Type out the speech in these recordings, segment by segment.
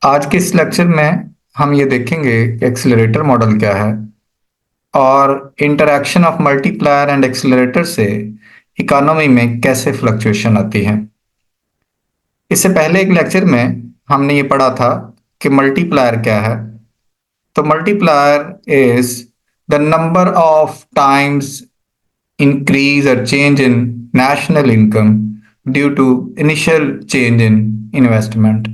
आज के इस लेक्चर में हम ये देखेंगे कि एक्सीलरेटर मॉडल क्या है और interaction of multiplier and accelerator से इकोनॉमी में कैसे फ्लक्चुएशन आती है। इससे पहले एक लेक्चर में हमने ये पढ़ा था कि मल्टीप्लायर क्या है। तो multiplier is the number of times increase or change in national income due to initial change in investment।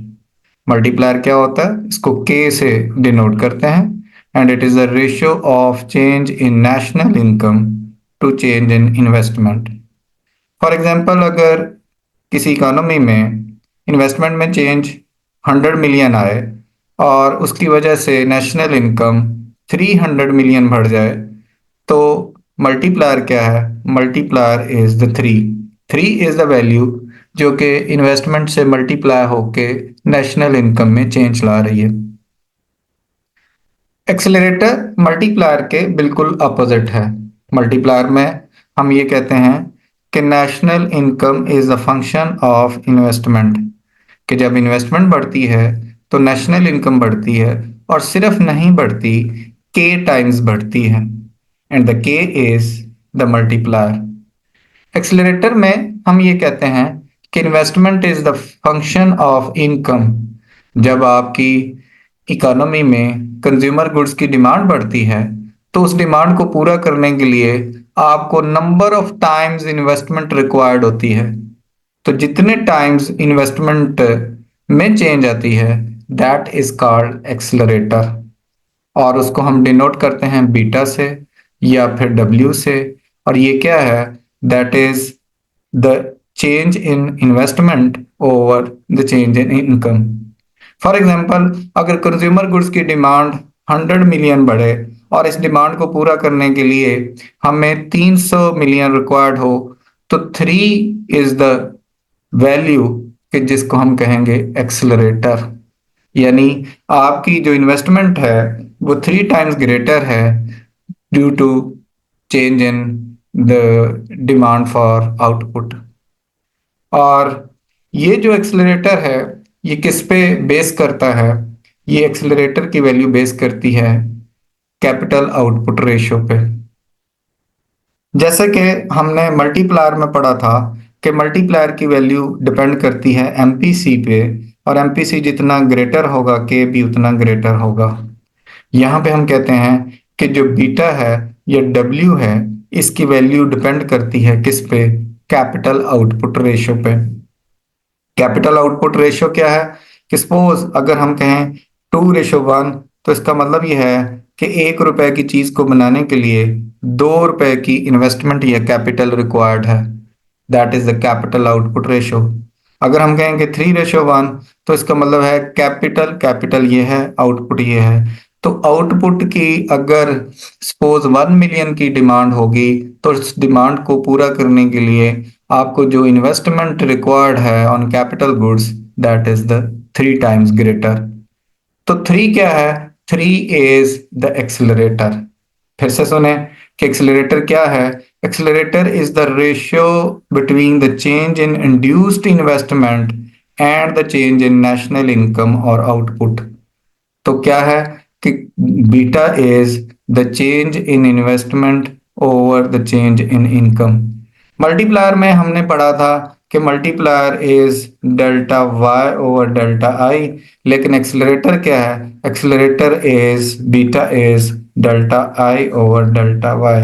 Multiplier क्या होता है, इसको K से डिनोट करते हैं and it is the ratio of change in national income to change in investment. For example, अगर किसी economy में इन्वेस्टमेंट में चेंज 100 मिलियन आए और उसकी वजह से नेशनल इनकम 300 मिलियन बढ़ जाए, तो मल्टीप्लायर क्या है? Multiplier is the three. Three is the value जो कि इन्वेस्टमेंट से मल्टीप्लाई होके नेशनल इनकम में चेंज ला रही है। एक्सेलरेटर मल्टीप्लायर के बिल्कुल अपोजिट है। मल्टीप्लायर में हम ये कहते हैं कि national income is the function of investment, कि जब इन्वेस्टमेंट बढ़ती है तो नेशनल इनकम बढ़ती है और सिर्फ नहीं बढ़ती, के टाइम्स बढ़ती है एंड द के इज द मल्टीप्लायर। एक्सेलरेटर में हम ये कहते हैं कि investment is the function of income. जब आपकी इकोनॉमी में कंज्यूमर गुड्स की डिमांड बढ़ती है तो उस डिमांड को पूरा करने के लिए आपको number of times investment required होती है। तो जितने टाइम्स इन्वेस्टमेंट में चेंज आती है, दैट इज कॉल्ड एक्सेलरेटर, और उसको हम डिनोट करते हैं बीटा से या फिर डब्ल्यू से। और ये क्या है? That is the change in investment over the change in income. For example, अगर कंज्यूमर गुड्स की डिमांड 100 मिलियन बढ़े और इस डिमांड को पूरा करने के लिए हमें 300 मिलियन रिक्वायर्ड हो, तो थ्री इज द वैल्यू कि जिसको हम कहेंगे एक्सेलरेटर। यानी आपकी जो इन्वेस्टमेंट है वो 3 टाइम्स ग्रेटर है due to change in the demand for output. और ये जो एक्सेलरेटर है, ये किस पे बेस करता है? ये एक्सेलरेटर की वैल्यू बेस करती है कैपिटल आउटपुट रेशियो पे। जैसे कि हमने मल्टीप्लायर में पढ़ा था कि मल्टीप्लायर की वैल्यू डिपेंड करती है एमपीसी पे, और एमपीसी जितना ग्रेटर होगा के भी उतना ग्रेटर होगा। यहाँ पे हम कहते हैं कि जो बीटा है या डब्ल्यू है, इसकी वैल्यू डिपेंड करती है किस पे? कैपिटल आउटपुट रेशियो पे। कैपिटल आउटपुट रेशियो क्या है? कि सपोज अगर हम कहें 2:1, तो इसका मतलब यह है कि 1 रुपए की चीज को बनाने के लिए 2 रुपए की इन्वेस्टमेंट या कैपिटल रिक्वायर्ड है। That is the capital output ratio. अगर हम कहेंगे 3:1, तो इसका मतलब है कैपिटल कैपिटल ये है, आउटपुट ये है। तो आउटपुट की अगर सपोज 1 मिलियन की डिमांड होगी, तो इस डिमांड को पूरा करने के लिए आपको जो इन्वेस्टमेंट रिक्वायर्ड है on capital goods, that is the 3 times greater. तो थ्री क्या है? Three is the accelerator. फिर से सुने कि एक्सेलरेटर क्या है। Accelerator is the ratio between the change in induced investment and the change in national income और आउटपुट। तो क्या है कि beta is the change in investment over the change in income. Multiplier में हमने पढ़ा था कि multiplier is delta Y over delta I, लेकिन एक्सेलरेटर क्या है? Accelerator is beta is delta I over delta Y.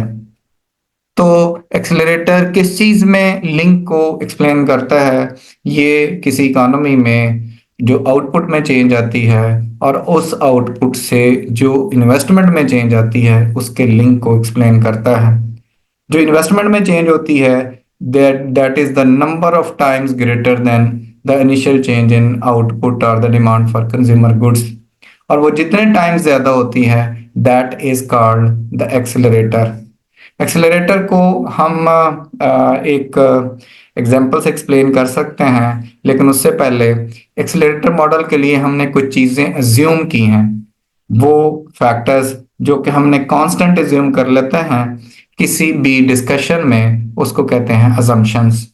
तो एक्सेलरेटर किस चीज में लिंक को एक्सप्लेन करता है? ये किसी इकोनॉमी में जो आउटपुट में चेंज आती है और उस आउटपुट से जो इन्वेस्टमेंट में चेंज आती है, उसके लिंक को एक्सप्लेन करता है। जो इन्वेस्टमेंट में चेंज होती है, that is the number of times greater than the initial change in output और the demand for consumer goods, और वो जितने टाइम्स ज्यादा होती है, that is called the accelerator. Accelerator को हम एक एग्जांपल से एक्सप्लेन कर सकते हैं, लेकिन उससे पहले एक्सेलरेटर मॉडल के लिए हमने कुछ चीजें अज्यूम की हैं। वो फैक्टर्स जो कि हमने कांस्टेंट अज्यूम कर लेते हैं किसी भी डिस्कशन में, उसको कहते हैं अजम्पशंस।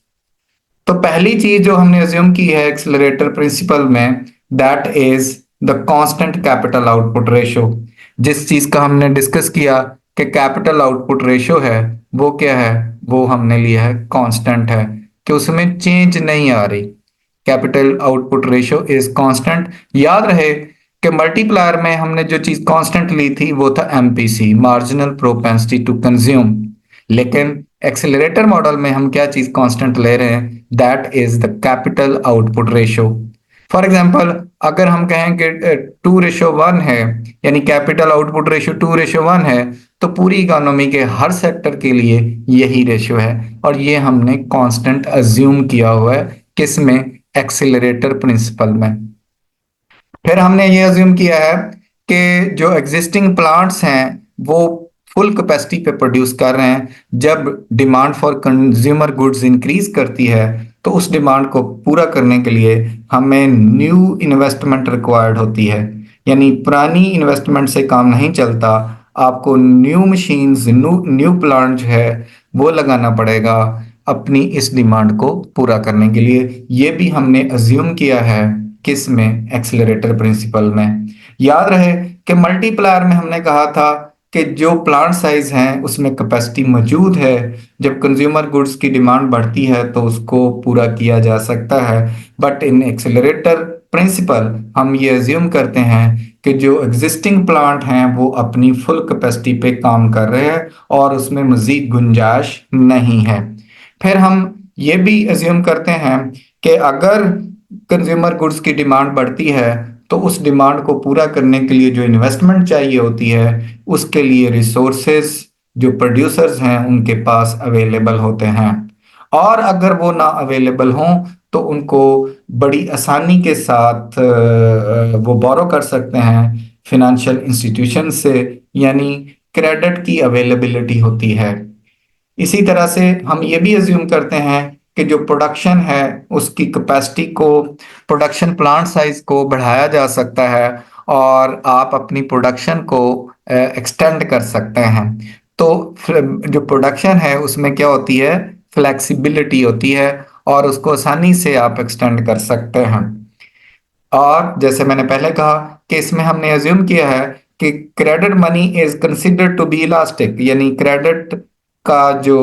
तो पहली चीज जो हमने अज्यूम की है एक्सेलरेटर प्रिंसिपल में, that is the constant capital output ratio. जिस चीज का हमने डिस्कस किया कि कैपिटल आउटपुट रेशो है, वो क्या है? वो हमने लिया है कांस्टेंट है, कि उसमें चेंज नहीं आ रही। Capital output ratio is constant. याद रहे कि मल्टीप्लायर में हमने जो चीज कांस्टेंट ली थी वो था MPC, marginal propensity to consume. लेकिन एक्सेलरेटर मॉडल में हम क्या चीज कांस्टेंट ले रहे हैं? That is the capital output ratio. For example, अगर हम कहें कि 2:1 है, यानी कैपिटल आउटपुट रेशियो 2:1 है, तो पूरी इकोनॉमी के हर सेक्टर के लिए यही रेशियो है, और ये हमने कांस्टेंट अज्यूम किया हुआ है। किसमें? एक्सिलरेटर प्रिंसिपल में। फिर हमने ये अज्यूम किया है कि जो एग्जिस्टिंग प्लांट्स हैं वो फुल कैपेसिटी पे प्रोड्यूस कर रहे हैं। जब demand for consumer goods increase करती है, तो उस डिमांड को पूरा करने के लिए हमें न्यू इन्वेस्टमेंट रिक्वायर्ड होती है। यानी पुरानी इन्वेस्टमेंट से काम नहीं चलता, आपको न्यू मशीन्स, न्यू प्लांट जो है वो लगाना पड़ेगा अपनी इस डिमांड को पूरा करने के लिए। ये भी हमने अज्यूम किया है। किस में? एक्सिलरेटर प्रिंसिपल में। याद रहे कि मल्टीप्लायर में हमने कहा था कि जो प्लांट साइज है उसमें कैपेसिटी मौजूद है, जब कंज्यूमर गुड्स की डिमांड बढ़ती है तो उसको पूरा किया जा सकता है। बट इन एक्सिलरेटर प्रिंसिपल हम ये अज्यूम करते हैं कि जो एग्जिस्टिंग प्लांट हैं वो अपनी फुल कैपेसिटी पे काम कर रहे हैं और उसमें मजीद गुंजाइश नहीं है। फिर हम ये भी अज्यूम करते हैं कि अगर कंज्यूमर गुड्स की डिमांड बढ़ती है, तो उस डिमांड को पूरा करने के लिए जो इन्वेस्टमेंट चाहिए होती है, उसके लिए रिसोर्सेस जो प्रोड्यूसर्स हैं उनके पास अवेलेबल होते हैं। और अगर वो ना अवेलेबल हों तो उनको बड़ी आसानी के साथ वो बोरो कर सकते हैं फिनेंशियल इंस्टीट्यूशन से, यानी क्रेडिट की अवेलेबिलिटी होती है। इसी तरह से हम ये भी अज्यूम करते हैं कि जो प्रोडक्शन है उसकी कैपेसिटी को, प्रोडक्शन प्लांट साइज को बढ़ाया जा सकता है और आप अपनी प्रोडक्शन को एक्सटेंड कर सकते हैं। तो जो प्रोडक्शन है उसमें क्या होती है? फ्लेक्सिबिलिटी होती है और उसको आसानी से आप एक्सटेंड कर सकते हैं। और जैसे मैंने पहले कहा कि इसमें हमने अज्यूम किया है कि credit money is considered to be elastic, यानी क्रेडिट का जो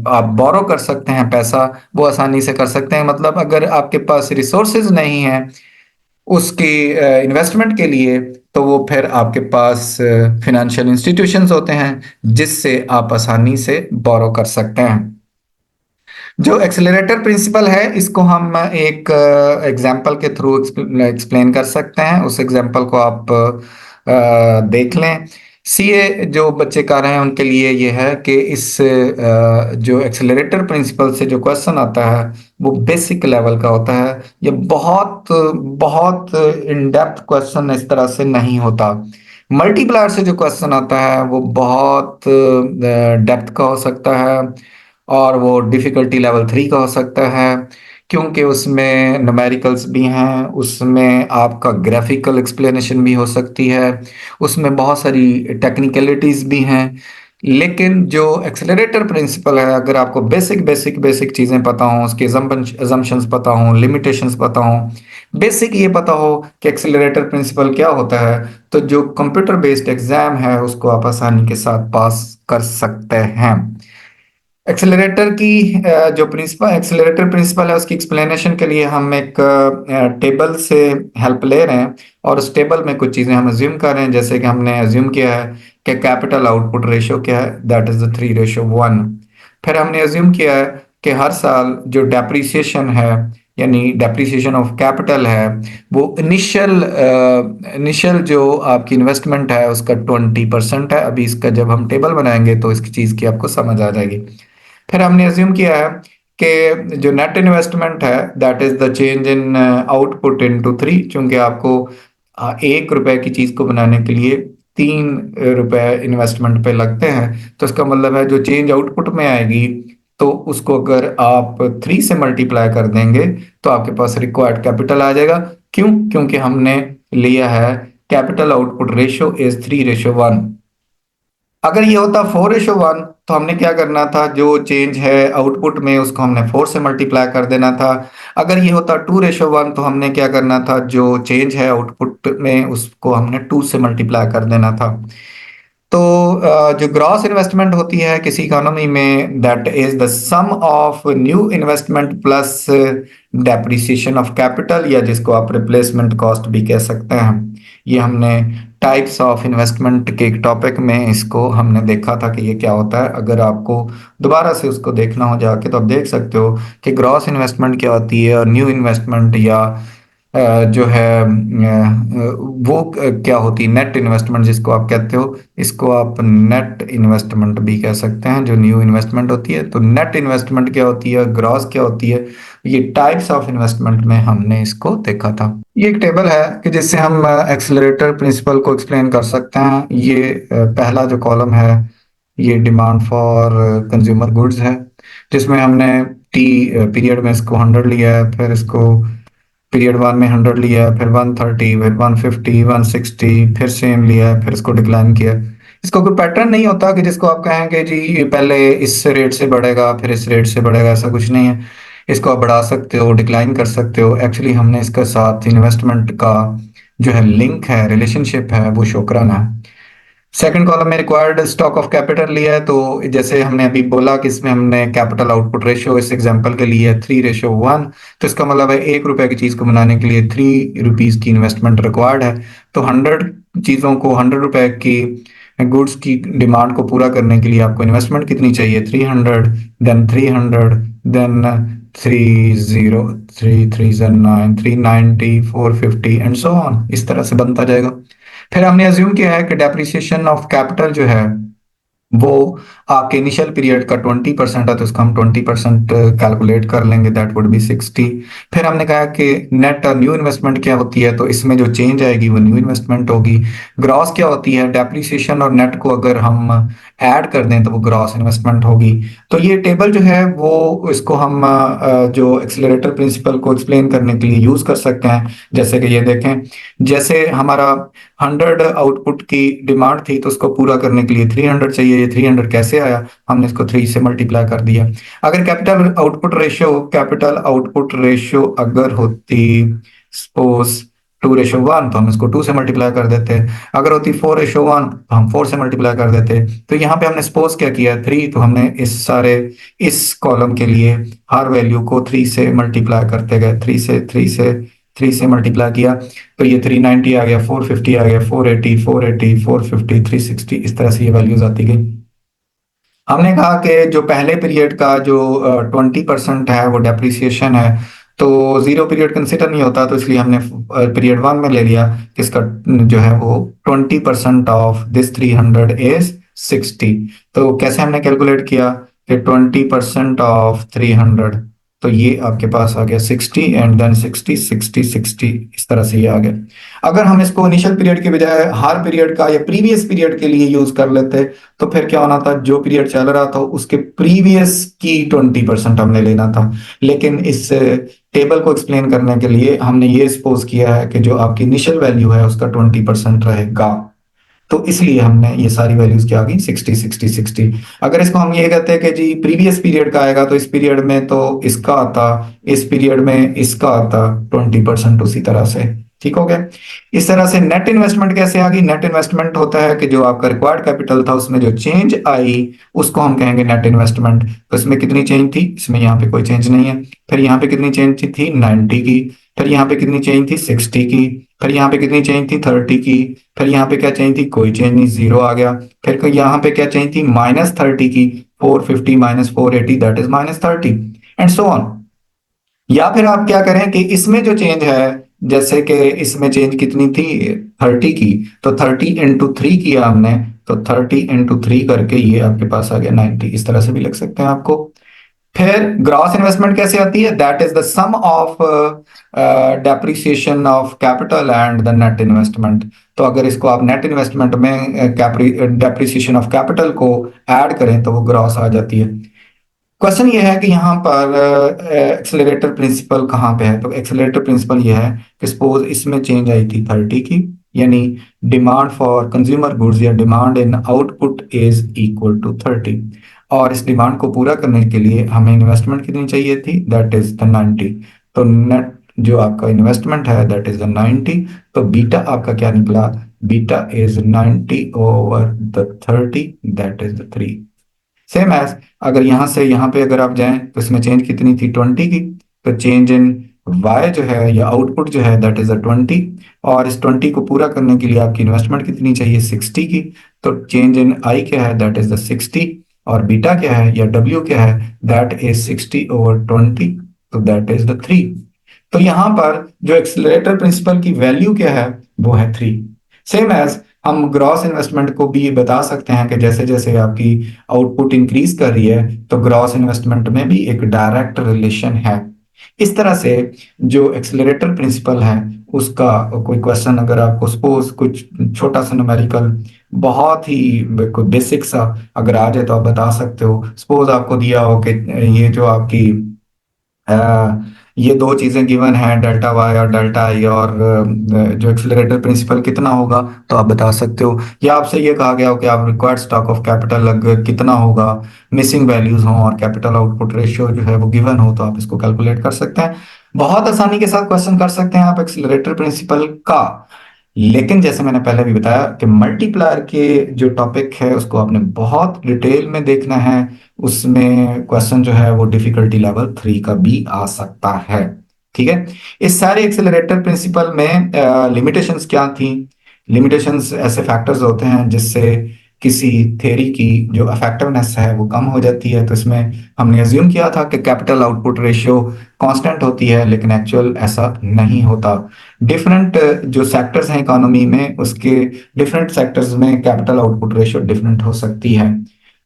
आप बोरो कर सकते हैं पैसा, वो आसानी से कर सकते हैं। मतलब अगर आपके पास रिसोर्सेज नहीं है उसकी इन्वेस्टमेंट के लिए, तो वो फिर आपके पास फिनेंशियल इंस्टीट्यूशंस होते हैं जिससे आप आसानी से बोरो कर सकते हैं। जो एक्सेलरेटर प्रिंसिपल है इसको हम एक एग्जाम्पल के थ्रू एक्सप्लेन कर सकते हैं। उस एग्जाम्पल को आप देख लें। सीए जो बच्चे कर रहे हैं उनके लिए ये है कि इस जो एक्सेलरेटर प्रिंसिपल से जो क्वेश्चन आता है वो बेसिक लेवल का होता है। ये बहुत बहुत इन डेप्थ क्वेश्चन इस तरह से नहीं होता। मल्टीप्लायर से जो क्वेश्चन आता है वो बहुत डेप्थ का हो सकता है और वो डिफिकल्टी लेवल 3 का हो सकता है, क्योंकि उसमें न्यूमेरिकल्स भी हैं, उसमें आपका ग्राफिकल एक्सप्लेनेशन भी हो सकती है, उसमें बहुत सारी टेक्निकलिटीज भी हैं। लेकिन जो एक्सेलरेटर प्रिंसिपल है, अगर आपको बेसिक बेसिक बेसिक चीज़ें पता हों, उसके अजम्पशंस पता हों, लिमिटेशंस पता हों, बेसिक ये पता हो कि एक्सेलरेटर प्रिंसिपल क्या होता है, तो जो कंप्यूटर बेस्ड एग्जाम है उसको आप आसानी के साथ पास कर सकते हैं। एक्सेलरेटर की जो प्रिंसिपल एक्सेलरेटर प्रिंसिपल है उसकी एक्सप्लेनेशन के लिए हम एक टेबल से हेल्प ले रहे हैं, और उस टेबल में कुछ चीज़ें हम अज्यूम कर रहे हैं। जैसे कि हमने अज्यूम किया है कि कैपिटल आउटपुट रेशियो क्या है, दैट इज द 3:1। फिर हमने अज्यूम किया है कि हर साल जो डेप्रिसिएशन है, यानी डेप्रिसिएशन ऑफ कैपिटल है, वो इनिशियल जो आपकी इन्वेस्टमेंट है उसका 20% है। अभी इसका जब हम टेबल बनाएंगे तो इसकी चीज़ की आपको समझ आ जाएगी। फिर हमने अज्यूम किया है कि जो नेट इन्वेस्टमेंट है that is the change in output into 3, चूंकि आपको 1 रुपए की चीज को बनाने के लिए 3 रुपए इन्वेस्टमेंट पे लगते हैं। तो इसका मतलब है जो चेंज आउटपुट में आएगी, तो उसको अगर आप 3 से मल्टीप्लाई कर देंगे तो आपके पास रिक्वायर्ड कैपिटल आ जाएगा। क्यों? क्योंकि हमने लिया है कैपिटल आउटपुट रेशियो इज 3:1। अगर ये होता 4:1 तो हमने क्या करना था, जो चेंज है आउटपुट में उसको हमने 4 से मल्टीप्लाई कर देना था। अगर ये होता 2:1 तो हमने क्या करना था, जो चेंज है आउटपुट में उसको हमने 2 से मल्टीप्लाई कर देना था। तो जो ग्रॉस इन्वेस्टमेंट होती है किसी इकोनॉमी में, that is the sum of new investment plus depreciation of capital, या जिसको आप रिप्लेसमेंट कॉस्ट भी कह सकते हैं। ये हमने टाइप्स ऑफ इन्वेस्टमेंट के एक टॉपिक में इसको हमने देखा था कि ये क्या होता है। अगर आपको दोबारा से उसको देखना हो जाके तो आप देख सकते हो कि ग्रॉस इन्वेस्टमेंट क्या होती है, और न्यू इन्वेस्टमेंट या जो है वो क्या होती है, नेट इन्वेस्टमेंट जिसको आप कहते हो, इसको आप नेट इन्वेस्टमेंट भी कह सकते हैं, जो न्यू इन्वेस्टमेंट होती है। तो नेट इन्वेस्टमेंट क्या होती है, ग्रॉस क्या होती है, ये टाइप्स ऑफ इन्वेस्टमेंट में हमने इसको देखा था। ये एक टेबल है कि जिससे हम एक्सेलरेटर प्रिंसिपल को एक्सप्लेन कर सकते हैं। ये पहला जो कॉलम है ये डिमांड फॉर कंज्यूमर गुड्स है, जिसमें हमने टी पीरियड में इसको 100 लिया है, फिर इसको पीरियड 1 में 100 लिया, फिर 130, फिर 150, 160, फिर सेम लिया, फिर इसको डिक्लाइन किया। इसका कोई पैटर्न नहीं होता कि जिसको आप कहेंगे जी ये पहले इस रेट से बढ़ेगा फिर इस रेट से बढ़ेगा, ऐसा कुछ नहीं है। इसको आप बढ़ा सकते हो, डिक्लाइन कर सकते हो। एक्चुअली हमने इसके साथ इन्वेस्टमेंट का जो है लिंक है, रिलेशनशिप है, वो शो कराना है। सेकंड कॉलम में रिक्वायर्ड स्टॉक ऑफ कैपिटल लिया है, तो जैसे हमने अभी बोला कि इसमें हमने कैपिटल आउटपुट रेशियो इस एग्जांपल के लिए 3:1, तो इसका मतलब है 1 रुपए की चीज को बनाने के लिए 3 रुपीज की इन्वेस्टमेंट रिक्वायर्ड है। तो 100 चीजों को, 100 रुपए की गुड्स की डिमांड को पूरा करने के लिए आपको इन्वेस्टमेंट कितनी चाहिए, 300, then 300, then 30, 3 3 9, 390, 450 and so on, इस तरह से बनता जाएगा। फिर हमने अज्यूम किया है कि डेप्रिसिएशन ऑफ कैपिटल जो है वो आपके इनिशियल पीरियड का 20% है, तो उसका हम 20% कैलकुलेट कर लेंगे, दैट वुड बी 60। फिर हमने कहा कि नेट और न्यू इन्वेस्टमेंट क्या होती है, तो इसमें जो चेंज आएगी वो न्यू इन्वेस्टमेंट होगी। ग्रॉस क्या होती है, डेप्रिसिएशन और नेट को अगर हम ऐड कर दें तो वो ग्रॉस इन्वेस्टमेंट होगी। तो ये टेबल जो है वो इसको हम जो एक्सेलरेटर प्रिंसिपल को एक्सप्लेन करने के लिए यूज कर सकते हैं। जैसे कि ये देखें, जैसे हमारा 100 आउटपुट की डिमांड थी तो उसको पूरा करने के लिए 300 चाहिए। ये 300 कैसे आया, हमने इसको 3 से मल्टीप्लाई कर दिया। अगर कैपिटल आउटपुट रेशियो अगर होती सपोज 2:1 तो हम इसको 2 से मल्टीप्लाई कर देते। अगर होती 4:1 तो हम 4 से मल्टीप्लाई कर देते। तो यहाँ पे हमने सपोज क्या किया, 3, तो हमने इस कॉलम के लिए हर वैल्यू को 3 से मल्टीप्लाई करते गए, 3 से मल्टीप्लाई किया। तो ये 390 आ गया, 450 आ गया, 480, 480, 450, 360, इस तरह से ये वैल्यूज आती गई। हमने कहा कि जो पहले पीरियड का जो 20% है वो डेप्रिसिएशन है, तो जीरो पीरियड कंसिडर नहीं होता, तो इसलिए हमने पीरियड 1 में ले लिया कि इसका जो है वो 20% ऑफ दिस 300 इज 60। तो कैसे हमने कैलकुलेट किया कि 20% ऑफ 300, तो ये आपके पास आ गया 60, एंड देन 60, 60, 60, इस तरह से ये आ गया। अगर हम इसको इनिशियल पीरियड के बजाय हर पीरियड का या प्रीवियस पीरियड के लिए यूज कर लेते तो फिर क्या होना था, जो पीरियड चल रहा था उसके प्रीवियस की 20% हमने लेना था। लेकिन इस टेबल को एक्सप्लेन करने के लिए हमने ये सपोज किया है कि जो आपकी इनिशियल वैल्यू है उसका 20% रहेगा, तो इसलिए हमने ये सारी वैल्यूज क्या आ गई, 60, 60, 60। अगर इसको हम ये कहते हैं कि जी प्रीवियस पीरियड का आएगा, तो इस पीरियड में तो इसका आता, इस पीरियड में इसका आता 20% उसी तरह से। ठीक हो गया। इस तरह से नेट इन्वेस्टमेंट कैसे आ गई, नेट इन्वेस्टमेंट होता है कि जो आपका रिक्वायर्ड कैपिटल था उसमें जो चेंज आई उसको हम कहेंगे नेट इन्वेस्टमेंट। तो इसमें कितनी चेंज थी, इसमें यहाँ पे कोई चेंज नहीं है। फिर यहाँ पे कितनी चेंज थी, 90 की। फिर यहाँ पे कितनी चेंज थी, 60 की। फिर यहाँ पे कितनी चेंज थी, 30 की। फिर यहाँ पे क्या चेंज थी, कोई चेंज नहीं, जीरो आ गया। फिर यहाँ पे क्या चेंज थी, -30 की। 450 -480 that is -30, and so on. या फिर आप क्या करें कि इसमें जो चेंज है, जैसे कि इसमें चेंज कितनी थी, 30 की, तो 30 × 3 किया हमने, तो 30 × 3 करके ये आपके पास आ गया 90, इस तरह से भी लिख सकते हैं आपको। फिर ग्रॉस इन्वेस्टमेंट कैसे आती है, that is the sum of depreciation of capital and the net investment. तो अगर इसको आप नेट इन्वेस्टमेंट में डेप्रिसिएशन ऑफ कैपिटल को ऐड करें तो वो ग्रॉस आ जाती है। क्वेश्चन ये है कि यहाँ पर एक्सेलरेटर प्रिंसिपल कहाँ पे है, तो एक्सेलरेटर प्रिंसिपल ये है कि सपोज इसमें चेंज आई थी 30 की, यानी डिमांड फॉर कंज्यूमर गुड्स या demand in output is equal to 30। और इस डिमांड को पूरा करने के लिए हमें इन्वेस्टमेंट कितनी चाहिए थी, दैट इज द 90। तो नेट जो आपका इन्वेस्टमेंट है दैट इज द 90। तो बीटा आपका क्या निकला, beta is 90 over the 30, that is the 3। Same as अगर यहां से यहां पे अगर आप जाएं तो इसमें चेंज कितनी थी, 20 की। तो चेंज इन वाई जो है या आउटपुट जो है दैट इज अ 20। और इस 20 को पूरा करने के लिए आपकी इन्वेस्टमेंट कितनी चाहिए, 60 की। तो चेंज इन आई क्या है, दैट इज द 60। और बीटा क्या है या डब्ल्यू क्या है, दैट इज 60 ओवर 20। तो दैट इज द 3। तो यहां पर जो एक्सीलरेटर प्रिंसिपल की वैल्यू क्या है, वो है 3। सेम एज हम ग्रॉस इन्वेस्टमेंट को भी बता सकते हैं कि जैसे जैसे आपकी आउटपुट इंक्रीज कर रही है तो ग्रॉस इन्वेस्टमेंट में भी एक डायरेक्ट रिलेशन है। इस तरह से जो एक्सेलरेटर प्रिंसिपल है उसका कोई क्वेश्चन अगर आपको सपोज कुछ छोटा सा न्यूमेरिकल बहुत ही कोई बेसिक सा अगर आ जाए तो आप बता सकते हो। सपोज आपको दिया हो कि ये जो आपकी अ, ये दो चीजें गिवन हैं, डेल्टा वाई और डेल्टा आई, और जो एक्सेलरेटर प्रिंसिपल कितना होगा तो आप बता सकते हो। या आपसे ये कहा गया हो कि आप रिक्वायर्ड स्टॉक ऑफ कैपिटल अगर कितना होगा, मिसिंग वैल्यूज हो और कैपिटल आउटपुट रेशियो जो है वो गिवन हो, तो आप इसको कैलकुलेट कर सकते हैं। बहुत आसानी के साथ क्वेश्चन कर सकते हैं आप एक्सेलरेटर प्रिंसिपल का। लेकिन जैसे मैंने पहले भी बताया कि मल्टीप्लायर के जो टॉपिक है उसको आपने बहुत डिटेल में देखना है। उसमें क्वेश्चन जो है वो डिफिकल्टी लेवल 3 का भी आ सकता है। ठीक है। इस सारे एक्सेलरेटर प्रिंसिपल में लिमिटेशंस क्या थी, लिमिटेशंस ऐसे फैक्टर्स होते हैं जिससे किसी थ्योरी की जो इफेक्टिवनेस है वो कम हो जाती है। तो इसमें हमने अज्यूम किया था कि कैपिटल आउटपुट रेशियो कांस्टेंट होती है, लेकिन एक्चुअल ऐसा नहीं होता। डिफरेंट जो सेक्टर्स हैं इकोनॉमी में उसके डिफरेंट सेक्टर्स में कैपिटल आउटपुट रेशियो डिफरेंट हो सकती है।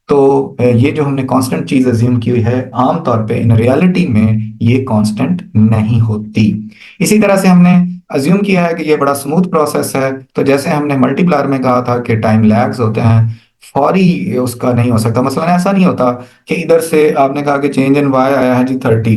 तो ये जो हमने कांस्टेंट चीज अज्यूम की हुई है आमतौर पे इन रियलिटी में ये कांस्टेंट नहीं होती। इसी तरह से हमने अज्यूम किया है कि ये बड़ा स्मूथ प्रोसेस है। तो जैसे हमने मल्टीप्लायर में कहा था कि टाइम लैग्स होते हैं, फौरी उसका नहीं हो सकता। मसलन ऐसा नहीं होता कि इधर से आपने कहा कि चेंज इन वाई आया है जी 30,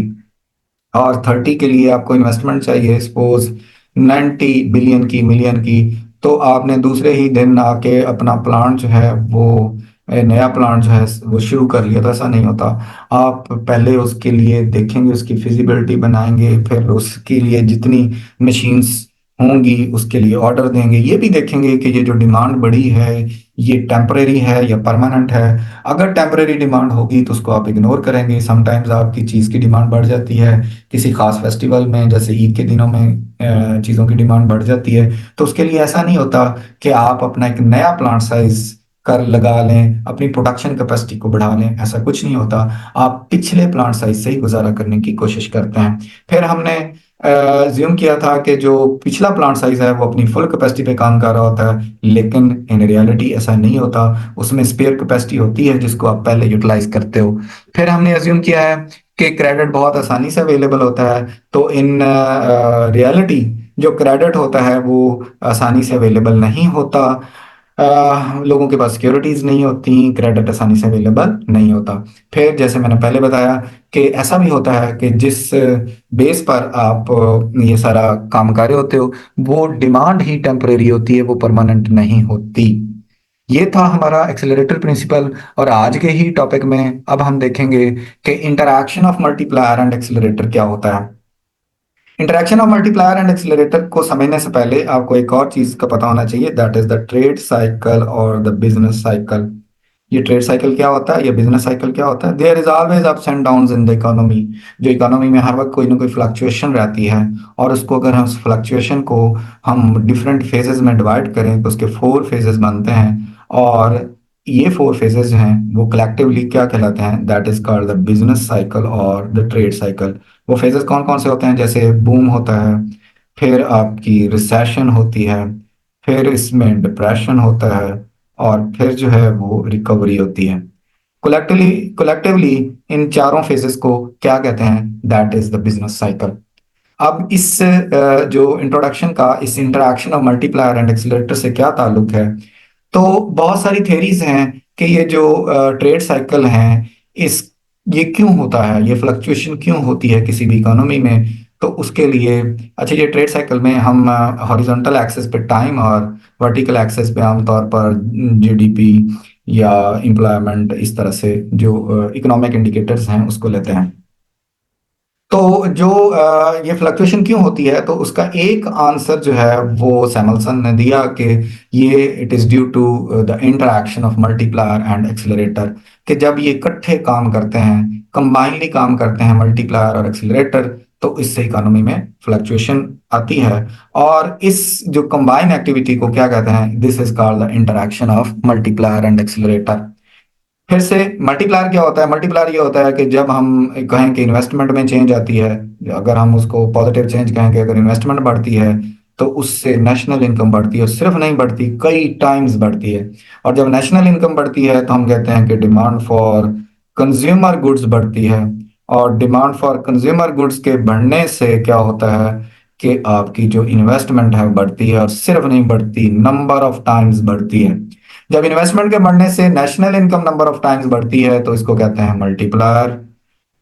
और 30 के लिए आपको इन्वेस्टमेंट चाहिए सपोज 90 बिलियन की, मिलियन की। तो आपने दूसरे ही दिन आके अपना प्लांट जो है वो नया प्लांट जो है वो शुरू कर लिया। तो ऐसा नहीं होता। आप पहले उसके लिए देखेंगे, उसकी फिजिबिलिटी बनाएंगे, फिर उसके लिए जितनी मशीन्स होंगी उसके लिए ऑर्डर देंगे, ये भी देखेंगे कि ये जो डिमांड बढ़ी है ये टेम्परेरी है या परमानेंट है। अगर टेम्परेरी डिमांड होगी तो उसको आप इग्नोर करेंगे। समटाइम्स आपकी चीज़ की डिमांड बढ़ जाती है किसी खास फेस्टिवल में, जैसे ईद के दिनों में चीज़ों की डिमांड बढ़ जाती है। तो उसके लिए ऐसा नहीं होता कि आप अपना एक नया प्लांट साइज कर लगा लें, अपनी प्रोडक्शन कैपेसिटी को बढ़ा लें, ऐसा कुछ नहीं होता। आप पिछले प्लांट साइज से ही गुजारा करने की कोशिश करते हैं। फिर हमने ज्यूम किया था कि जो पिछला प्लांट साइज है वो अपनी फुल कैपेसिटी पे काम कर रहा होता है, लेकिन इन रियलिटी ऐसा नहीं होता। उसमें स्पेयर कैपेसिटी होती है जिसको आप पहले यूटिलाइज करते हो। फिर हमने अज्यूम किया है कि क्रेडिट बहुत आसानी से अवेलेबल होता है। तो इन रियलिटी जो क्रेडिट होता है वो आसानी से अवेलेबल नहीं होता। लोगों के पास सिक्योरिटीज नहीं होती, क्रेडिट आसानी से अवेलेबल नहीं होता। फिर जैसे मैंने पहले बताया कि ऐसा भी होता है कि जिस बेस पर आप ये सारा काम कर रहे होते हो वो डिमांड ही टेम्परेरी होती है, वो परमानेंट नहीं होती। ये था हमारा एक्सेलरेटर प्रिंसिपल। और आज के ही टॉपिक में अब हम देखेंगे कि interaction of multiplier and accelerator क्या होता है। Interaction of multiplier and accelerator को समझने से पहले आपको एक और चीज का पता होना चाहिए, that is the trade cycle और द बिजनेस साइकिल। ये ट्रेड साइकिल क्या होता है, ये बिजनेस साइकिल क्या होता है। There is always ups and downs in the economy. जो इकोनॉमी में हर वक्त कोई ना कोई फ्लक्चुएशन रहती है, और उसको अगर हम उस फ्लक्चुएशन को हम डिफरेंट फेजेस में डिवाइड करें तो उसके 4 फेजेस बनते हैं। और ये 4 फेजेस जो हैं वो कलेक्टिवली क्या कहलाते हैं, that is called the business cycle और द ट्रेड साइकिल। वो फेजेस कौन कौन से होते हैं, जैसे बूम होता है, फिर आपकी रिसेशन होती है, फिर इसमें डिप्रेशन होता है, और फिर जो है वो रिकवरी होती है। कलेक्टिवली कलेक्टिवली इन चारों फेजेस को क्या कहते हैं, that is the business cycle. अब इस जो इंट्रोडक्शन का इस interaction of multiplier and accelerator से क्या ताल्लुक है। तो बहुत सारी थेरीज हैं कि ये जो ट्रेड साइकिल है इस ये क्यों होता है, ये फ्लक्चुएशन क्यों होती है किसी भी इकोनॉमी में। तो उसके लिए अच्छा, ये ट्रेड साइकिल में हम हॉरिजॉन्टल एक्सेस पे टाइम और वर्टिकल एक्सेस पे आमतौर पर जीडीपी या एम्प्लॉयमेंट, इस तरह से जो इकोनॉमिक इंडिकेटर्स हैं उसको लेते हैं। तो जो ये फ्लक्चुएशन क्यों होती है, तो उसका एक आंसर जो है वो सैमुअलसन ने दिया कि ये it is due to the interaction of multiplier and accelerator, कि जब ये इकट्ठे काम करते हैं, कंबाइनली काम करते हैं मल्टीप्लायर और एक्सीलरेटर, तो इससे इकोनॉमी में फ्लक्चुएशन आती है। और इस जो कंबाइन एक्टिविटी को क्या कहते हैं, this is called the interaction of multiplier and accelerator. फिर से मल्टीप्लायर क्या होता है, मल्टीप्लायर ये होता है कि जब हम कहें कि इन्वेस्टमेंट में चेंज आती है, अगर हम उसको पॉजिटिव चेंज कहें कि अगर इन्वेस्टमेंट बढ़ती है तो उससे नेशनल इनकम बढ़ती है, सिर्फ नहीं बढ़ती, कई टाइम्स बढ़ती है। और जब नेशनल इनकम बढ़ती है तो हम कहते हैं कि डिमांड फॉर कंज्यूमर गुड्स बढ़ती है। और डिमांड फॉर कंज्यूमर गुड्स के बढ़ने से क्या होता है कि आपकी जो इन्वेस्टमेंट है बढ़ती है, और सिर्फ नहीं बढ़ती, नंबर ऑफ टाइम्स बढ़ती है। जब इन्वेस्टमेंट के बढ़ने से national income number of times बढ़ती है तो इसको कहते हैं मल्टीप्लायर।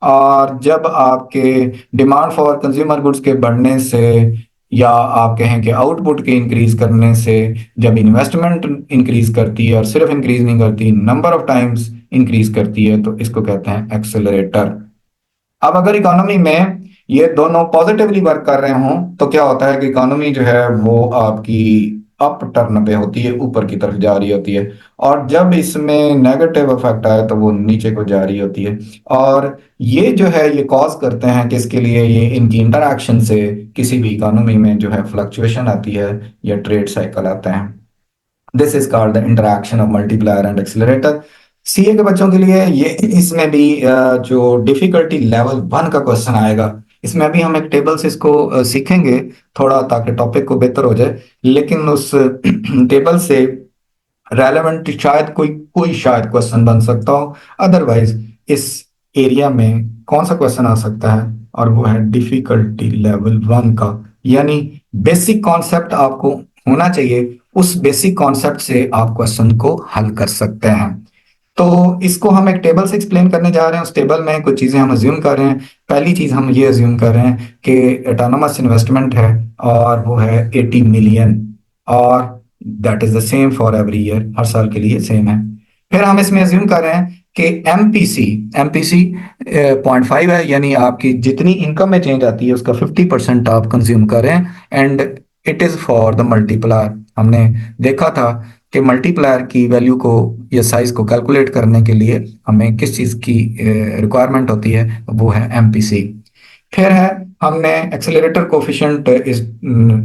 और जब आपके डिमांड फॉर कंज्यूमर गुड्स के बढ़ने से, या आप कहें कि आउटपुट के इंक्रीज करने से, जब इन्वेस्टमेंट इंक्रीज करती है और सिर्फ इंक्रीज नहीं करती, नंबर ऑफ टाइम्स इंक्रीज करती है, तो इसको कहते हैं एक्सेलरेटर। अब अगर इकोनॉमी में ये दोनों पॉजिटिवली वर्क कर रहे हों तो क्या होता है कि इकोनॉमी जो है वो आपकी अप टर्न पे होती है, ऊपर की तरफ जा रही होती है। और जब इसमें नेगेटिव इफेक्ट आए तो वो नीचे को जा रही होती है। और ये जो है ये कॉज करते हैं कि इसके लिए ये इनकी इंटरैक्शन से किसी भी इकोनॉमी में जो है फ्लक्चुएशन आती है या ट्रेड साइकिल आता है। This is called the interaction of multiplier and accelerator. CA के बच्चों के लिए ये इसमें भी जो डिफिकल्टी लेवल 1 का क्वेश्चन आएगा, इसमें अभी हम एक टेबल से इसको सीखेंगे थोड़ा, ताकि टॉपिक को बेहतर हो जाए। लेकिन उस टेबल से रेलेवेंट शायद कोई कोई शायद क्वेश्चन बन सकता हो। अदरवाइज इस एरिया में कौन सा क्वेश्चन आ सकता है, और वो है डिफिकल्टी लेवल 1 का, यानी बेसिक कॉन्सेप्ट आपको होना चाहिए, उस बेसिक कॉन्सेप्ट से आप क्वेश्चन को हल कर सकते हैं। तो इसको हम एक टेबल से एक्सप्लेन करने जा रहे हैं। उस टेबल में कुछ चीजें हम अज्यूम कर रहे हैं। पहली चीज हम ये अज्यूम कर रहे हैं कि एटोनोमस इन्वेस्टमेंट है और वो है 80 मिलियन, और that is the same for every year, हर साल के लिए सेम है। फिर हम इसमें अज्यूम कर रहे हैं कि एमपीसी एमपीसी 0.5 है, यानी आपकी जितनी इनकम में चेंज आती है उसका 50% आप कंज्यूम कर रहे हैं। And it is for the multiplier. हमने देखा था कि मल्टीप्लायर की वैल्यू को या साइज को कैलकुलेट करने के लिए हमें किस चीज की रिक्वायरमेंट होती है, वो है एमपीसी। फिर है हमने accelerator coefficient is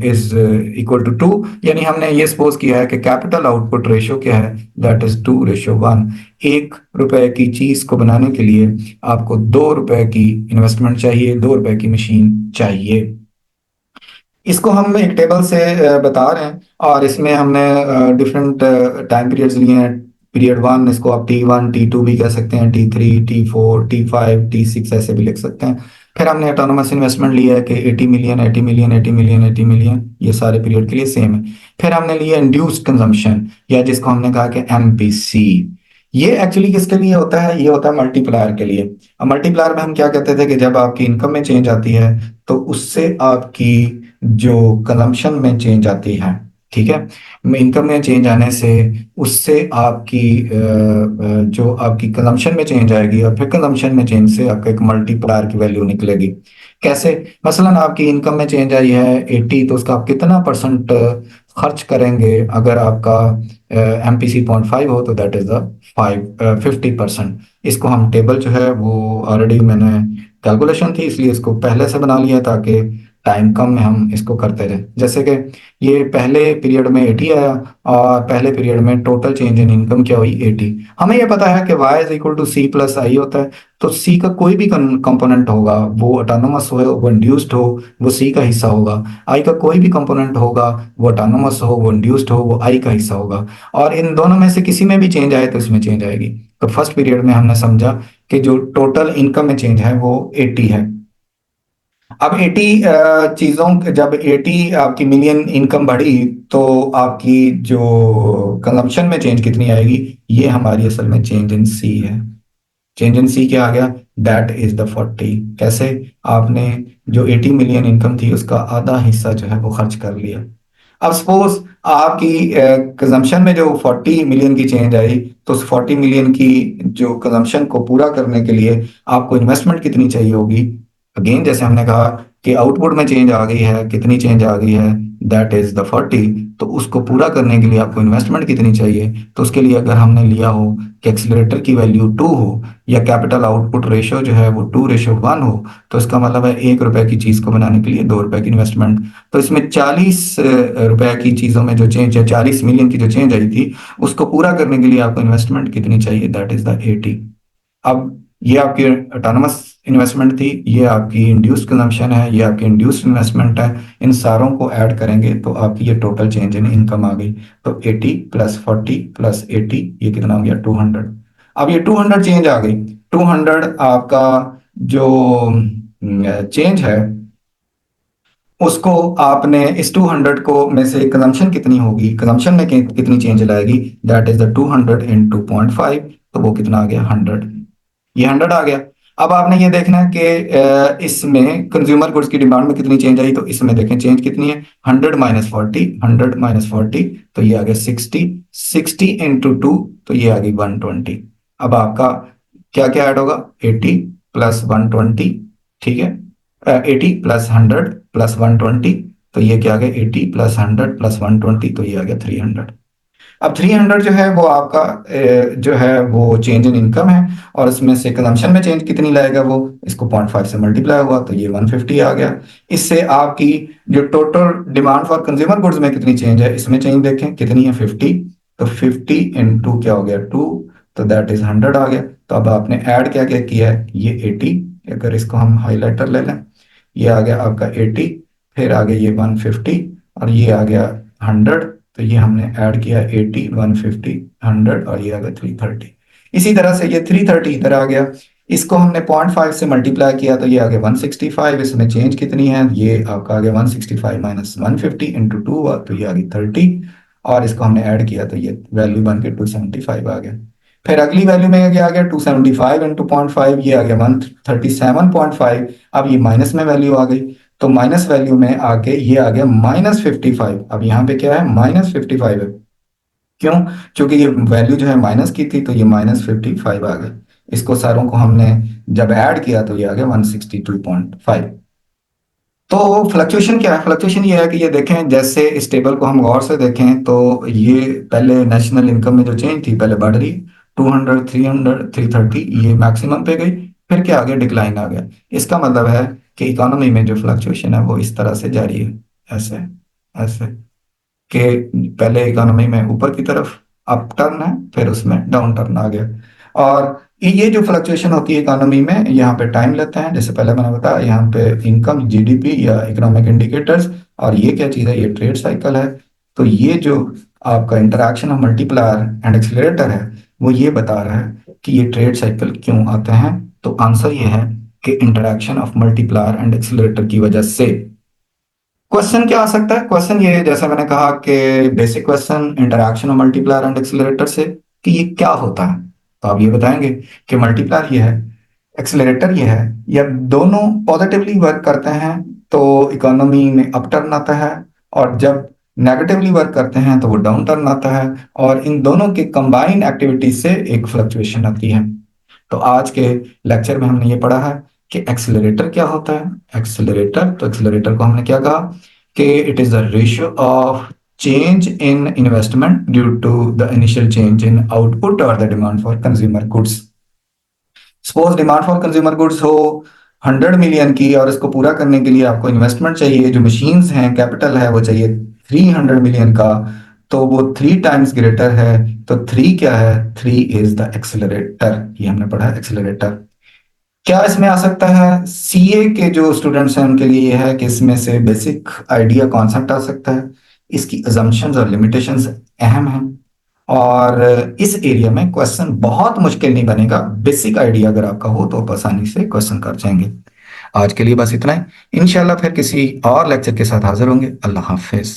is equal to 2, यानी हमने ये सपोज किया है कि कैपिटल आउटपुट रेशियो क्या है, दैट इज 2:1। 1 रुपए की चीज को बनाने के लिए आपको 2 रुपए की इन्वेस्टमेंट चाहिए, 2 रुपए की मशीन चाहिए। इसको हम एक टेबल से बता रहे हैं, और इसमें हमने डिफरेंट टाइम पीरियड्स लिए हैं। पीरियड 1 इसको आप T1 T2 भी कह सकते हैं, T3 T4 T5 T6 ऐसे भी लिख सकते हैं। फिर हमने ऑटोनोमस इन्वेस्टमेंट लिया है कि 80 मिलियन 80 मिलियन 80 मिलियन 80 मिलियन, ये सारे पीरियड के लिए सेम है। फिर हमने लिया इंड्यूस्ड कंजम्पशन, या जिसको हमने कहा कि एमपीसी। ये एक्चुअली किसके लिए होता है, ये होता है मल्टीप्लायर के लिए। अब मल्टीप्लायर में हम क्या कहते थे कि जब आपकी इनकम में चेंज आती है तो उससे आपकी जो कंजम्पशन में चेंज आती है, ठीक है, इनकम में चेंज आने से उससे आपकी जो आपकी कंजम्पशन में चेंज आएगी, और फिर कंजम्पशन में चेंज से आपका एक मल्टीप्लायर की वैल्यू निकलेगी। कैसे? मसलन आपकी इनकम में चेंज आई है 80, तो उसका आप कितना परसेंट खर्च करेंगे, अगर आपका एमपीसी 0.5 हो तो दैट इज द 50%। इसको हम टेबल जो है वो ऑलरेडी मैंने कैलकुलेशन थी इसलिए इसको पहले से बना लिया, ताकि टाइम कम में हम इसको करते रहे। जैसे कि ये पहले पीरियड में 80 आया, और पहले पीरियड में टोटल चेंज इन इनकम क्या हुई, 80। हमें ये पता है कि y is equal to C plus I होता है, तो सी का कोई भी कंपोनेंट होगा, वो ऑटोनोमस हो, वो इंड्यूस्ड हो, वो सी का हिस्सा होगा। आई का कोई भी कंपोनेंट होगा, वो ऑटोनोमस हो, वो इंड्यूस्ड हो, वो आई का हिस्सा होगा। और इन दोनों में से किसी में भी चेंज आए तो इसमें चेंज आएगी। तो फर्स्ट पीरियड में हमने समझा कि जो टोटल इनकम में चेंज है वो 80 है। अब 80 चीजों, जब 80 आपकी मिलियन इनकम बढ़ी तो आपकी जो कंजम्पशन में चेंज कितनी आएगी, ये हमारी असल में चेंज इन सी है। चेंज इन सी क्या आ गया, दैट इज द 40। कैसे? आपने जो 80 मिलियन इनकम थी उसका आधा हिस्सा जो है वो खर्च कर लिया। अब सपोज आपकी कंजम्पशन में जो 40 मिलियन की चेंज आई, तो उस 40 मिलियन की जो कंजम्पशन को पूरा करने के लिए आपको इन्वेस्टमेंट कितनी चाहिए होगी? अगेन जैसे हमने कहा कि आउटपुट में चेंज आ गई है, कितनी चेंज आ गई है? That is the 40। तो उसको पूरा करने के लिए आपको इन्वेस्टमेंट कितनी चाहिए? तो उसके लिए अगर हमने लिया हो कि एक्सीलरेटर की वैल्यू 2 हो, या कैपिटल आउटपुट रेशो जो है वो 2:1 हो, तो इसका मतलब है 1 रुपए की चीज को बनाने के लिए 2 रुपए की इन्वेस्टमेंट। तो इसमें 40 रुपए की चीजों में जो चेंज है, 40 मिलियन की जो चेंज आई थी, उसको पूरा करने के लिए आपको इन्वेस्टमेंट कितनी चाहिए? That is the 80। अब ये आपकी ऑटोनमस इन्वेस्टमेंट थी, ये आपकी इंड्यूस्ड कंजम्पशन है, ये आपकी इंड्यूस्ड इन्वेस्टमेंट है। इन सारों को ऐड करेंगे तो आपकी ये टोटल चेंज इन इनकम आ गई। तो 80 प्लस 40 प्लस 80, ये कितना हो गया? 200। अब ये 200 चेंज आ गई। 200 आपका जो चेंज है, उसको आपने इस 200 को में से कंजम्पशन कितनी होगी, कंजम्पशन में कितनी चेंज लाएगी? दैट इज द 200 इन 2.5। तो वो कितना आ गया? 100। ये 100 आ गया। अब आपने ये देखना है कि इसमें कंज्यूमर गुड्स की डिमांड में कितनी चेंज आई। तो इसमें देखें चेंज कितनी है? 100 - 40, 100 - 40, तो ये आ गया 60। 60 इंटू 2, तो ये आ गई 120। अब आपका क्या क्या ऐड होगा? 80 प्लस 120, ठीक है, 80 प्लस 100 प्लस 120, तो ये क्या आ गया? 80 प्लस 100 प्लस 120, तो ये आ गया 300। अब 300 जो है वो आपका जो है वो चेंज इन इनकम है, और उसमें से कंजम्पशन में चेंज कितनी लाएगा वो? इसको 0.5 से मल्टीप्लाई हुआ, तो ये 150 आ गया। इससे आपकी जो total demand for consumer goods में कितनी चेंज है, इसमें चेंज देखें कितनी है? 50। तो 50 इंटू क्या हो गया? 2, तो दैट इज 100 आ गया। तो अब आपने ऐड क्या क्या किया है? ये 80, अगर इसको हम हाईलाइटर ले लें, ये आ गया आपका 80, फिर आ गया ये 150, और ये आ गया 100। तो ये हमने ऐड किया 80, 150, 100, और ये आ गया 330। इसी तरह से ये 330 इधर आ गया। इसको हमने 0.5 से मल्टीप्लाई किया, तो ये आ गया 165। इसमें चेंज कितनी है? ये आपका आ गया 165 माइनस 150 इंटू 2, तो ये आ गई 30। और इसको हमने ऐड किया, तो ये वैल्यू बन के 275 आ गया। फिर अगली वैल्यू में ये आ गया 275 इंटू 0.5, ये आ गया 137.5। अब ये माइनस में वैल्यू आ गई, तो माइनस वैल्यू में आके ये आ गया -55। अब यहाँ पे क्या है? -55 है। क्यों? क्योंकि ये वैल्यू जो है माइनस की थी, तो ये -55 आ गया। इसको सारों को हमने जब ऐड किया, तो ये आ गया 162.5। तो फ्लक्चुएशन क्या है? फ्लक्चुएशन ये है कि ये देखें, जैसे इस टेबल को हम गौर से देखें तो ये पहले नेशनल इनकम में जो चेंज थी, पहले बढ़ रही, 200, 300, 330, ये मैक्सिमम पे गई, फिर क्या आ गया? डिक्लाइन आ गया। इसका मतलब है कि इकोनॉमी में जो फ्लक्चुएशन है वो इस तरह से जारी है, ऐसे ऐसे, कि पहले इकोनॉमी में ऊपर की तरफ अप टर्न है, फिर उसमें डाउन टर्न आ गया। और ये जो फ्लक्चुएशन होती है इकोनॉमी में, यहाँ पे टाइम लेते हैं, जैसे पहले मैंने बताया, यहाँ पे इनकम, जीडीपी या इकोनॉमिक इंडिकेटर्स, और ये क्या चीज़ है? ये ट्रेड साइकिल है। तो ये जो आपका interaction of multiplier and accelerator है, वो ये बता रहा है कि ये ट्रेड साइकिल क्यों आते हैं। तो आंसर ये है कि interaction of multiplier and accelerator की वजह से। क्वेश्चन क्या आ सकता है? क्वेश्चन ये, जैसे मैंने कहा कि basic question interaction of multiplier and accelerator से, कि ये क्या होता है। तो आप ये बताएंगे कि मल्टीप्लायर ये है, एक्सीलरेटर ये है, या दोनों पॉजिटिवली वर्क करते हैं तो इकोनॉमी में अप टर्न आता है, और जब नेगेटिवली वर्क करते हैं तो वो डाउन टर्न आता है, और इन दोनों के कंबाइन एक्टिविटी से एक फ्लक्चुएशन आती है। तो आज के लेक्चर में हमने ये पढ़ा है कि एक्सेलरेटर क्या होता है। एक्सेलरेटर, तो एक्सेलरेटर को हमने क्या कहा कि it is the ratio of change in investment due to the initial change in output और the demand for consumer goods. Suppose demand for consumer goods हो 100 मिलियन की, और इसको पूरा करने के लिए आपको इन्वेस्टमेंट चाहिए, जो मशीन्स हैं, कैपिटल है, वो चाहिए 300 मिलियन का। तो वो 3 टाइम्स ग्रेटर है। तो 3 क्या है? 3 इज द एक्सेलरेटर। ये हमने पढ़ा है, एक्सेलरेटर। क्या इसमें आ सकता है? सीए के जो स्टूडेंट्स हैं उनके लिए ये है कि इसमें से बेसिक आइडिया कॉन्सेप्ट आ सकता है, इसकी अजम्पशंस और लिमिटेशंस अहम हैं, और इस एरिया में क्वेश्चन बहुत मुश्किल नहीं बनेगा। बेसिक आइडिया अगर आपका हो तो आप आसानी से क्वेश्चन कर जाएंगे। आज के लिए बस इतना ही। इंशाल्लाह फिर किसी और लेक्चर के साथ हाजिर होंगे। अल्लाह हाफिज।